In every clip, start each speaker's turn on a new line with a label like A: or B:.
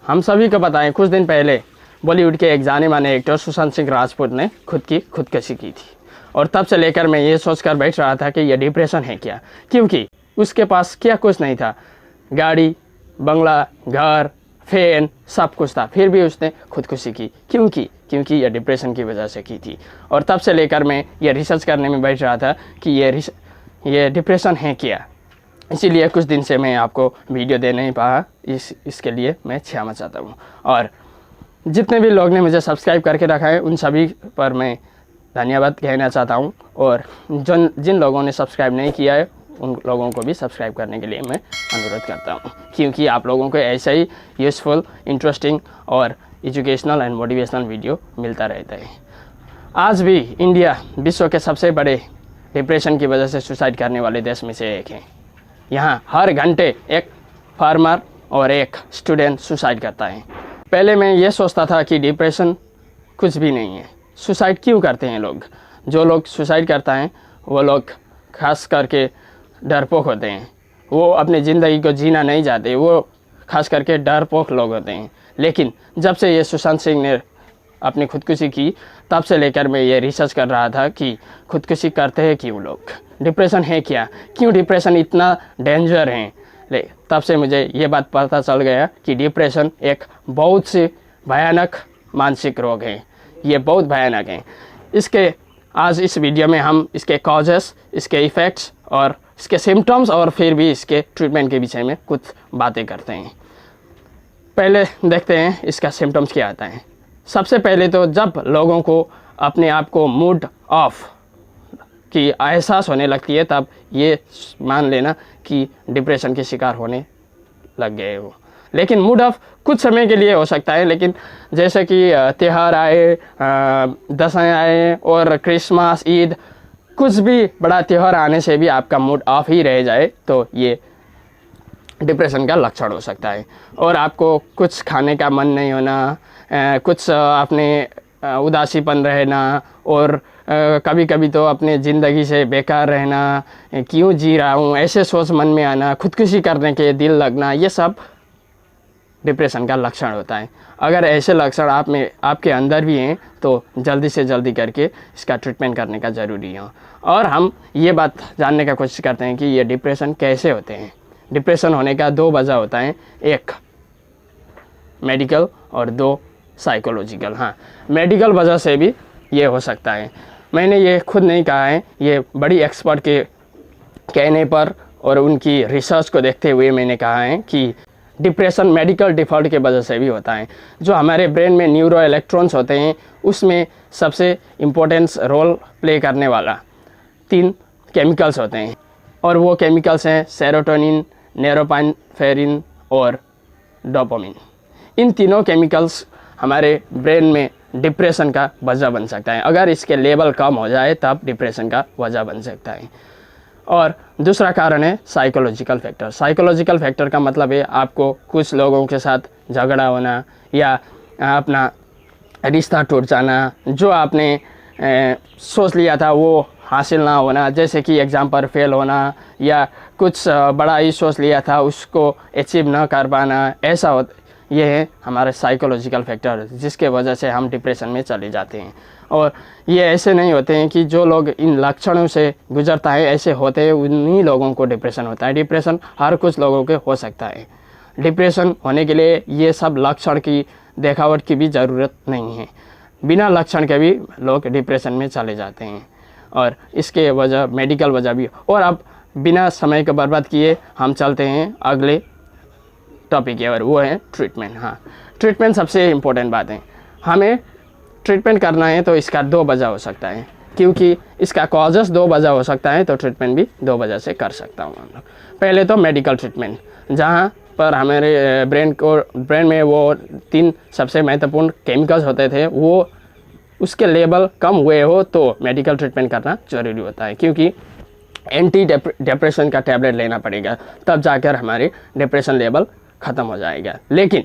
A: हम सभी को पता है, कुछ दिन पहले बॉलीवुड के एक जाने माने एक्टर सुशांत सिंह राजपूत ने खुदकुशी की थी। और तब से लेकर मैं ये सोचकर बैठ रहा था कि यह डिप्रेशन है क्या, क्योंकि उसके पास क्या कुछ नहीं था, गाड़ी, बंगला, घर, फैन, सब कुछ था, फिर भी उसने खुदकुशी की। क्योंकि यह डिप्रेशन की वजह से की थी। और तब से लेकर मैं ये रिसर्च करने में बैठ रहा था कि ये डिप्रेशन है क्या। इसीलिए कुछ दिन से मैं आपको वीडियो दे नहीं पाया, इसके लिए मैं क्षमा चाहता हूँ। और जितने भी लोग ने मुझे सब्सक्राइब करके रखा है उन सभी पर मैं धन्यवाद कहना चाहता हूँ। और जिन लोगों ने सब्सक्राइब नहीं किया है उन लोगों को भी सब्सक्राइब करने के लिए मैं अनुरोध करता हूँ, क्योंकि आप लोगों को ऐसा ही यूज़फुल, इंटरेस्टिंग और एजुकेशनल एंड मोटिवेशनल वीडियो मिलता रहता है। आज भी इंडिया विश्व के सबसे बड़े डिप्रेशन की वजह से सुसाइड करने वाले देश में से एक है। यहाँ हर घंटे एक फार्मर और एक स्टूडेंट सुसाइड करता है। पहले मैं ये सोचता था कि डिप्रेशन कुछ भी नहीं है। सुसाइड क्यों करते हैं लोग? जो लोग सुसाइड करता हैं वो लोग खास करके डरपोक होते हैं। वो अपनी ज़िंदगी को जीना नहीं चाहते, वो खास करके डरपोक लोग होते हैं। लेकिन जब से ये सुशांत सिंह ने अपनी खुदकुशी की, तब से लेकर मैं ये रिसर्च कर रहा था कि खुदकुशी करते हैं क्यों लोग, डिप्रेशन है क्या, क्यों डिप्रेशन इतना डेंजर है। तब से मुझे ये बात पता चल गया कि डिप्रेशन एक बहुत से भयानक मानसिक रोग है। ये बहुत भयानक है। आज इस वीडियो में हम इसके कॉजेस, इसके इफ़ेक्ट्स और इसके सिम्टम्स और फिर भी इसके ट्रीटमेंट के विषय में कुछ बातें करते हैं। पहले देखते हैं इसका सिम्टम्स क्या आता है। सबसे पहले तो जब लोगों को अपने आप को मूड ऑफ की एहसास होने लगती है, तब ये मान लेना कि डिप्रेशन के शिकार होने लग गए हो। लेकिन मूड ऑफ कुछ समय के लिए हो सकता है, लेकिन जैसे कि त्यौहार आए, दशहरा आए और क्रिसमस, ईद, कुछ भी बड़ा त्यौहार आने से भी आपका मूड ऑफ ही रह जाए तो ये डिप्रेशन का लक्षण हो सकता है। और आपको कुछ खाने का मन नहीं होना, कुछ अपने उदासीपन रहना, और कभी कभी तो अपने ज़िंदगी से बेकार रहना, क्यों जी रहा हूँ, ऐसे सोच मन में आना, खुदकुशी करने के दिल लगना, ये सब डिप्रेशन का लक्षण होता है। अगर ऐसे लक्षण आपके अंदर भी हैं तो जल्दी से जल्दी करके इसका ट्रीटमेंट करने का ज़रूरी है। और हम ये बात जानने का कोशिश करते हैं कि ये डिप्रेशन कैसे होते हैं। डिप्रेशन होने का दो वजह होता है, एक मेडिकल और दो साइकोलॉजिकल। हाँ, मेडिकल वजह से भी ये हो सकता है। मैंने ये खुद नहीं कहा है, ये बड़ी एक्सपर्ट के कहने पर और उनकी रिसर्च को देखते हुए मैंने कहा है कि डिप्रेशन मेडिकल डिफ़ॉल्ट के वजह से भी होता है। जो हमारे ब्रेन में न्यूरो इलेक्ट्रॉन्स होते हैं उसमें सबसे इम्पोर्टेंस रोल प्ले करने वाला 3 केमिकल्स होते हैं, और वो केमिकल्स हैं सेरोटोनिन, नोरेपिनेफ्रिन और डोपामिन। इन तीनों केमिकल्स हमारे ब्रेन में डिप्रेशन का वजह बन सकता है। अगर इसके लेवल कम हो जाए तब डिप्रेशन का वजह बन सकता है। और दूसरा कारण है साइकोलॉजिकल फैक्टर। साइकोलॉजिकल फैक्टर का मतलब है आपको कुछ लोगों के साथ झगड़ा होना या अपना रिश्ता टूट जाना, जो आपने सोच लिया था वो हासिल ना होना, जैसे कि एग्ज़ाम पर फेल होना, या कुछ बड़ा ही सोच लिया था उसको अचीव ना कर पाना, ऐसा होता। ये है हमारे साइकोलॉजिकल फैक्टर, जिसके वजह से हम डिप्रेशन में चले जाते हैं। और ये ऐसे नहीं होते हैं कि जो लोग इन लक्षणों से गुजरता है ऐसे होते हैं, उन्हीं लोगों को डिप्रेशन होता है। डिप्रेशन हर कुछ लोगों के हो सकता है। डिप्रेशन होने के लिए ये सब लक्षण की देखावट की भी ज़रूरत नहीं है। बिना लक्षण के भी लोग डिप्रेशन में चले जाते हैं, और इसके वजह मेडिकल वजह भी। और अब बिना समय को बर्बाद किए हम चलते हैं अगले टॉपिक है, और वो है ट्रीटमेंट। हाँ, ट्रीटमेंट सबसे इम्पोर्टेंट बात है। हमें ट्रीटमेंट करना है तो इसका 2 वजह हो सकता है, क्योंकि इसका कॉजेस 2 वजह हो सकता है, तो ट्रीटमेंट भी 2 वजह से कर सकता हूँ हम लोग। पहले तो मेडिकल ट्रीटमेंट, जहाँ पर हमारे ब्रेन में वो 3 सबसे महत्वपूर्ण केमिकल्स होते थे, वो उसके लेवल कम हुए हो तो मेडिकल ट्रीटमेंट करना ज़रूरी होता है, क्योंकि एंटी डिप्रेशन का टैबलेट लेना पड़ेगा, तब जाकर हमारे डिप्रेशन लेवल ख़त्म हो जाएगा। लेकिन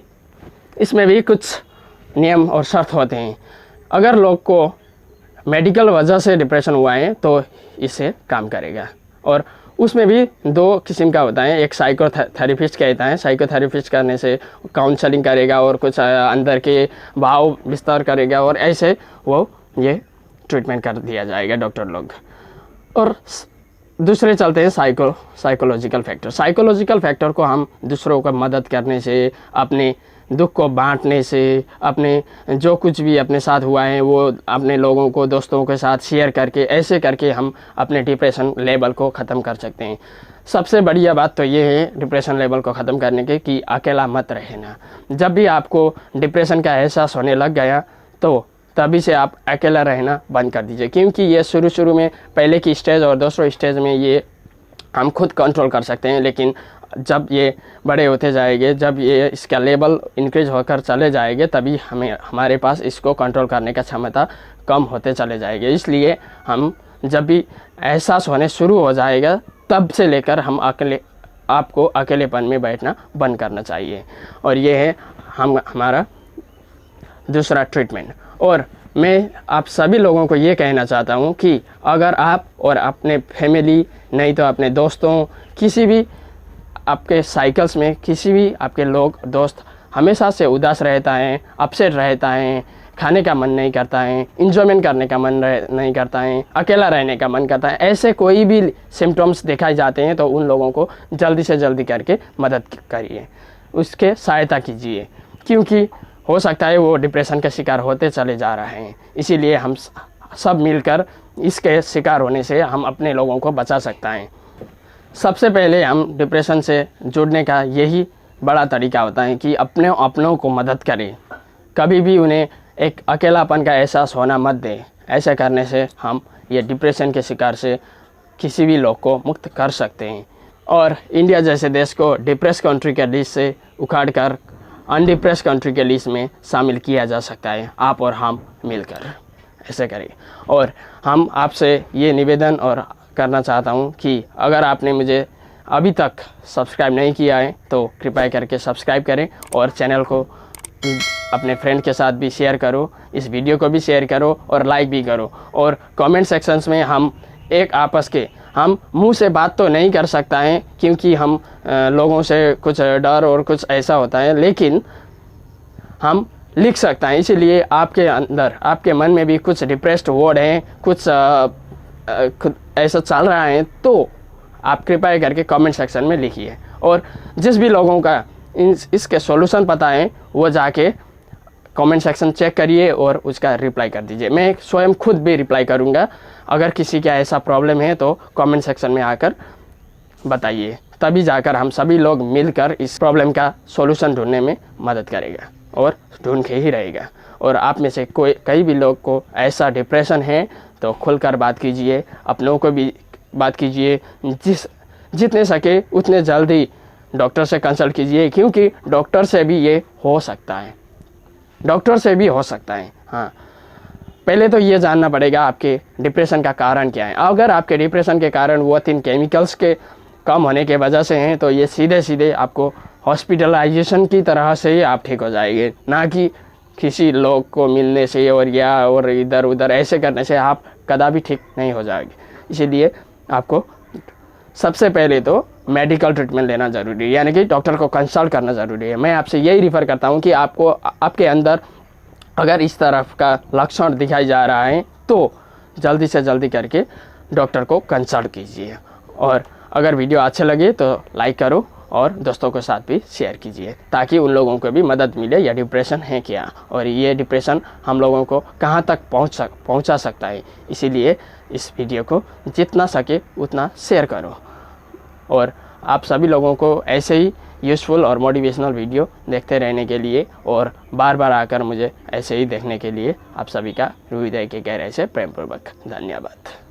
A: इसमें भी कुछ नियम और शर्त होते हैं। अगर लोग को मेडिकल वजह से डिप्रेशन हुआ है तो इससे काम करेगा, और उसमें भी दो किस्म का होता है। एक साइकोथेरेपिस्ट कहता है, साइकोथेरेपिस्ट करने से काउंसलिंग करेगा और कुछ अंदर के भाव विस्तार करेगा और ऐसे वो ये ट्रीटमेंट कर दिया जाएगा डॉक्टर लोग। और दूसरे चलते हैं साइकोलॉजिकल फैक्टर। साइकोलॉजिकल फैक्टर को हम दूसरों को मदद करने से, अपने दुख को बांटने से, अपने जो कुछ भी अपने साथ हुआ है वो अपने लोगों को, दोस्तों के साथ शेयर करके, ऐसे करके हम अपने डिप्रेशन लेवल को ख़त्म कर सकते हैं। सबसे बढ़िया बात तो ये है डिप्रेशन लेवल को ख़त्म करने के कि अकेला मत रहना। जब भी आपको डिप्रेशन का एहसास होने लग गया तो तभी से आप अकेला रहना बंद कर दीजिए, क्योंकि ये शुरू में पहले की स्टेज और दूसरों स्टेज में ये हम खुद कंट्रोल कर सकते हैं, लेकिन जब ये बड़े होते जाएंगे, जब ये इसका लेवल इंक्रीज होकर चले जाएंगे, तभी हमारे पास इसको कंट्रोल करने का क्षमता कम होते चले जाएंगे। इसलिए हम जब भी एहसास होने शुरू हो जाएगा तब से लेकर हम आपको अकेलेपन में बैठना बंद करना चाहिए। और ये है हमारा दूसरा ट्रीटमेंट। और मैं आप सभी लोगों को ये कहना चाहता हूँ कि अगर आप और अपने फैमिली, नहीं तो अपने दोस्तों, किसी भी आपके साइकिल्स में किसी भी आपके लोग दोस्त हमेशा से उदास रहता है, अपसेट रहता है, खाने का मन नहीं करता है, इंजॉयमेंट करने का मन नहीं करता है, अकेला रहने का मन करता है, ऐसे कोई भी सिम्टम्स दिखाए जाते हैं तो उन लोगों को जल्दी से जल्दी करके मदद करिए, उसके सहायता कीजिए, क्योंकि हो सकता है वो डिप्रेशन का शिकार होते चले जा रहे हैं। इसीलिए हम सब मिलकर इसके शिकार होने से हम अपने लोगों को बचा सकते हैं। सबसे पहले हम डिप्रेशन से जुड़ने का यही बड़ा तरीका होता है कि अपनों को मदद करें। कभी भी उन्हें एक अकेलापन का एहसास होना मत दें। ऐसे करने से हम ये डिप्रेशन के शिकार से किसी भी लोग को मुक्त कर सकते हैं और इंडिया जैसे देश को डिप्रेस कंट्री के लिस्ट से उखाड़ कर अनडिप्रेस कंट्री के लिस्ट में शामिल किया जा सकता है। आप और हम मिलकर ऐसे करें। और हम आपसे ये निवेदन और करना चाहता हूँ कि अगर आपने मुझे अभी तक सब्सक्राइब नहीं किया है तो कृपया करके सब्सक्राइब करें और चैनल को अपने फ्रेंड के साथ भी शेयर करो, इस वीडियो को भी शेयर करो और लाइक भी करो। और कमेंट सेक्शंस में हम एक आपस के, हम मुंह से बात तो नहीं कर सकता है क्योंकि हम लोगों से कुछ डर और कुछ ऐसा होता है, लेकिन हम लिख सकते हैं। इसीलिए आपके अंदर, आपके मन में भी कुछ डिप्रेस्ड वर्ड हैं, कुछ ऐसा चल रहा है, तो आप कृपया करके कमेंट सेक्शन में लिखिए। और जिस भी लोगों का इसके सॉल्यूशन पता है वो जाके कमेंट सेक्शन चेक करिए और उसका रिप्लाई कर दीजिए। मैं स्वयं खुद भी रिप्लाई करूँगा। अगर किसी का ऐसा प्रॉब्लम है तो कमेंट सेक्शन में आकर बताइए, तभी जाकर हम सभी लोग मिलकर इस प्रॉब्लम का सॉल्यूशन ढूंढने में मदद करेगा और ढूंढ के ही रहेगा। और आप में से कई भी लोग को ऐसा डिप्रेशन है तो खुलकर बात कीजिए, अपनों को भी बात कीजिए, जितने सके उतने जल्दी डॉक्टर से कंसल्ट कीजिए, क्योंकि डॉक्टर से भी ये हो सकता है, डॉक्टर से भी हो सकता है। हाँ, पहले तो ये जानना पड़ेगा आपके डिप्रेशन का कारण क्या है। अगर आपके डिप्रेशन के कारण वो 3 केमिकल्स के कम होने के वजह से हैं तो ये सीधे सीधे आपको हॉस्पिटलाइजेशन की तरह से ही आप ठीक हो जाएंगे, ना कि किसी लोग को मिलने से और इधर उधर ऐसे करने से आप कदापि ठीक नहीं हो जाएंगे। इसीलिए आपको सबसे पहले तो मेडिकल ट्रीटमेंट लेना ज़रूरी है, यानी कि डॉक्टर को कंसल्ट करना ज़रूरी है। मैं आपसे यही रिफ़र करता हूँ कि आपको आपके अंदर अगर इस तरफ का लक्षण दिखाई जा रहा है तो जल्दी से जल्दी करके डॉक्टर को कंसल्ट कीजिए। और अगर वीडियो अच्छे लगे तो लाइक करो और दोस्तों के साथ भी शेयर कीजिए, ताकि उन लोगों को भी मदद मिले या डिप्रेशन है क्या और ये डिप्रेशन हम लोगों को कहाँ तक पहुँचा सकता है। इसीलिए इस वीडियो को जितना सके उतना शेयर करो। और आप सभी लोगों को ऐसे ही यूज़फुल और मोटिवेशनल वीडियो देखते रहने के लिए और बार बार आकर मुझे ऐसे ही देखने के लिए आप सभी का हृदय के गहराई से प्रेमपूर्वक धन्यवाद।